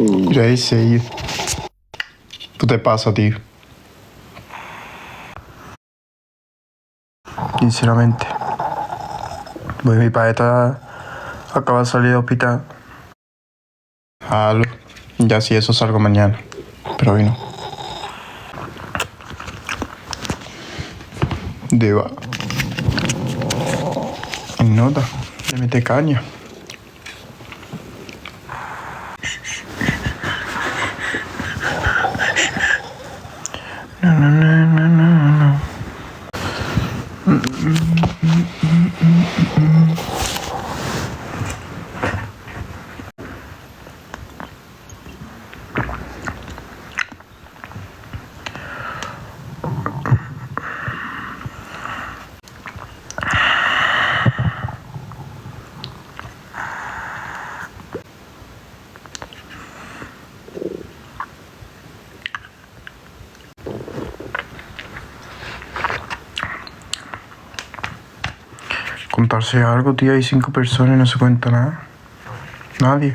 Mira ese ahí. ¿Qué te pasa, tío? Sinceramente. Pues mi padre acaba de salir del hospital. Jalo. Ya si eso salgo mañana. Pero hoy no. Deba. Nota. Le mete caña. No. Contarse algo, tío, hay 5 personas y no se cuenta nada. Nadie.